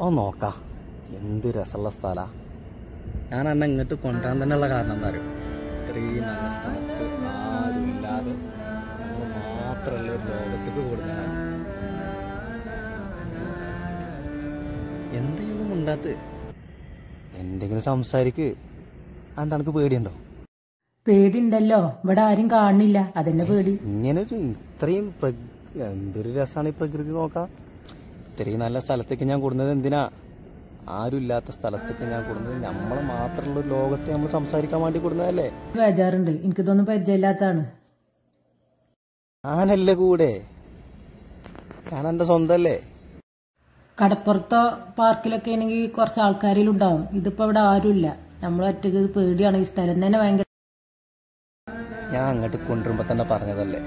ഓ നോക്കാം, എന്ത് രസമുള്ള സ്ഥലമാണ്. ഞാൻ എന്നെ ഇങ്ങോട്ട് കൊണ്ടുവരാൻ തന്നെയുള്ള കാരണം എന്താ അറിയോ? ഇത്രയും നല്ല സ്ഥലത്ത് ആരുമില്ലാതെ നമ്മൾ മാത്രമല്ല ഒരു ലോകത്തേക്ക് കൊടുക്കാൻ. എന്തെങ്കിലും ഉണ്ടാത്ത് എന്തെങ്കിലും സംസാരിക്ക്. എന്താ എനിക്ക് പേടിയുണ്ടോ? പേടിയുണ്ടല്ലോ, ഇവിടെ ആരും കാണില്ല, അതെന്നെ പേടി. ഇങ്ങനൊരു ഇത്രയും എന്തൊരു രസമാണ് ഈ പ്രകൃതി. നോക്കാം, ഇത്രയും നല്ല സ്ഥലത്തേക്ക് ഞാൻ കൊടുക്കുന്നത് എന്തിനാ? ആരും ഇല്ലാത്ത സ്ഥലത്തേക്ക് ഞാൻ കൊടുക്കുന്നത് നമ്മളെ മാത്രമുള്ള ഒരു ലോകത്തെ നമ്മൾ സംസാരിക്കാൻ വേണ്ടി കൊടുക്കുന്നതല്ലേ. ബേജാറുണ്ട്, എനിക്കിതൊന്നും പരിചയമില്ലാത്തതാണ്. ഞാനല്ലേ കൂടെ, ഞാൻ എന്റെ സ്വന്തല്ലേ. കടപ്പുറത്തോ പാർക്കിലൊക്കെ ആണെങ്കിൽ കുറച്ച് ആൾക്കാരിലുണ്ടാവും. ഇതിപ്പോ ഇവിടെ ആരുമില്ല, നമ്മൾ ഒറ്റയ്ക്ക്. പേടിയാണ്, ഈ സ്ഥലം തന്നെ ഭയങ്കര. ഞാൻ അങ്ങോട്ട് കൊണ്ടുവരുമ്പോ തന്നെ പറഞ്ഞതല്ലേ,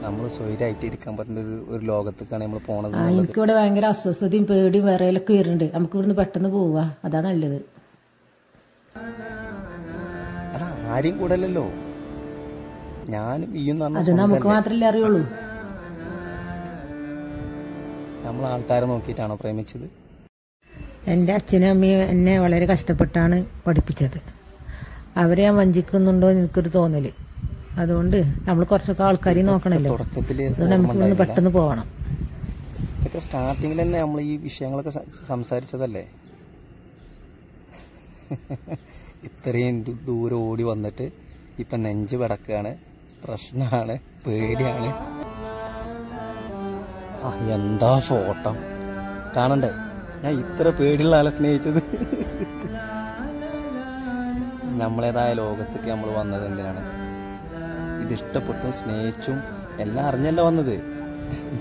നമ്മൾ സ്വൈരായിട്ട് ഇരിക്കാൻ പറ്റുന്ന ഒരു ലോകത്തേക്കാണ് നമ്മൾ പോണത്. എനിക്കിവിടെ ഭയങ്കര അസ്വസ്ഥതയും പേടിയും വിറയിലൊക്കെ വരുന്നുണ്ട്. നമുക്ക് ഇവിടുന്ന് പെട്ടെന്ന് പോവാ, അതാ നല്ലത്. അത് ആരും കൂടെ അല്ലല്ലോ, ഞാനും ഈയും. അത് നമുക്ക് മാത്രല്ലേ അറിയുള്ളൂ. നമ്മൾ ആൾക്കാരെ നോക്കിയിട്ടാണോ പ്രേമിച്ചത്? എൻ്റെ അച്ഛനും അമ്മയും എന്നെ വളരെ കഷ്ടപ്പെട്ടാണ് പഠിപ്പിച്ചത്. അവരെ ഞാൻ വഞ്ചിക്കുന്നുണ്ടോ എന്ന് എനിക്കൊരു തോന്നല്. അതുകൊണ്ട് നമ്മൾ കുറച്ചൊക്കെ ആൾക്കാരെ നോക്കണല്ലോ. നമുക്ക് ഇന്ന് പെട്ടെന്ന് പോകണം. ഇതൊക്കെ സ്റ്റാർട്ടിങ്ങിൽ തന്നെ നമ്മൾ ഈ വിഷയങ്ങളൊക്കെ സംസാരിച്ചതല്ലേ. ഇത്രയും ദൂരം ഓടി വന്നിട്ട് ഇപ്പൊ നെഞ്ച് പിടക്കാണ്, പ്രശ്നമാണ്, പേടിയാണ്. എന്താ ഫോട്ടോ കാണണ്ടേ? ഞാൻ ഇത്ര പേടിയുള്ള ആളെ സ്നേഹിച്ചത്. നമ്മളേതായ ലോകത്തേക്ക് നമ്മൾ വന്നത് എന്തിനാണ്? ഇത് ഇഷ്ടപ്പെട്ടും സ്നേഹിച്ചും എല്ലാം അറിഞ്ഞല്ല വന്നത്.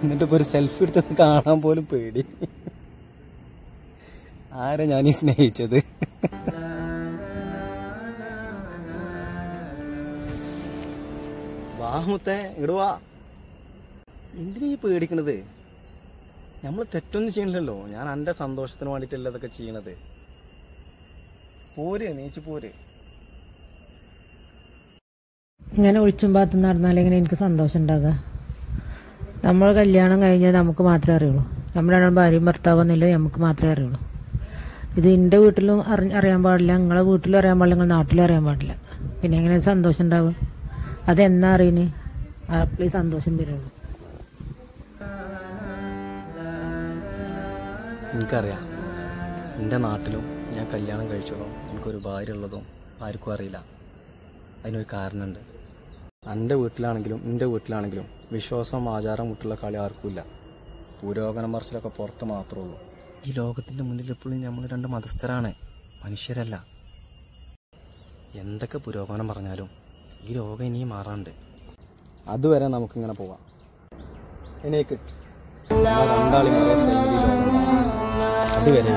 എന്നിട്ടിപ്പോ ഒരു സെൽഫി എടുത്തത് കാണാൻ പോലും പേടി. ആരെ ഞാനീ സ്നേഹിച്ചത്? വാമുത്തേ, ഇങ്ങോട്ട് വാ. എന്തിനാ ഈ പേടിക്കണത്? നമ്മൾ തെറ്റൊന്നും ചെയ്യണില്ലല്ലോ. ഞാൻ എന്റെ സന്തോഷത്തിന് വേണ്ടിയിട്ടല്ല ഇതൊക്കെ ചെയ്യണത്. പോര്, നീച്ച് പോര്. ഇങ്ങനെ ഒളിച്ചും പാത്തും നടന്നാലെങ്ങനെ എനിക്ക് സന്തോഷം ഉണ്ടാകുക? നമ്മൾ കല്യാണം കഴിഞ്ഞാൽ നമുക്ക് മാത്രമേ അറിയുള്ളൂ. നമ്മുടെ ഭാര്യയും ഭർത്താവെന്നില്ല, നമുക്ക് മാത്രമേ അറിയുള്ളൂ. ഇത് എൻ്റെ വീട്ടിലും അറിയാൻ പാടില്ല, നിങ്ങളെ വീട്ടിലും അറിയാൻ പാടില്ല, നിങ്ങളുടെ നാട്ടിലും അറിയാൻ പാടില്ല. പിന്നെ എങ്ങനെ സന്തോഷം ഉണ്ടാവുക? അതെന്നാ അറിയണേ? അപ്പോൾ ഈ സന്തോഷം വരുള്ളൂ. എനിക്കറിയാം, എൻ്റെ നാട്ടിലും ഞാൻ കല്യാണം കഴിച്ചതും എനിക്കൊരു ഭാര്യ ഉള്ളതും ആർക്കും അറിയില്ല. അതിനൊരു കാരണമുണ്ട്. എൻ്റെ വീട്ടിലാണെങ്കിലും എൻ്റെ വീട്ടിലാണെങ്കിലും വിശ്വാസം ആചാരം വിട്ടുള്ള കളി ആർക്കുമില്ല. പുരോഗമനം മറിച്ചിലൊക്കെ പുറത്ത് മാത്രമേ ഉള്ളൂ. ഈ ലോകത്തിൻ്റെ മുന്നിൽ എപ്പോഴും നമ്മൾ രണ്ട് മതസ്ഥരാണ്, മനുഷ്യരല്ല. എന്തൊക്കെ പുരോഗമനം പറഞ്ഞാലും ഈ ലോകം ഇനിയും മാറാണ്ട്. അതുവരെ നമുക്കിങ്ങനെ പോവാം. എനിക്ക് രണ്ടാളിമാരെ ഫാമിലി ലോകം അതുവരെ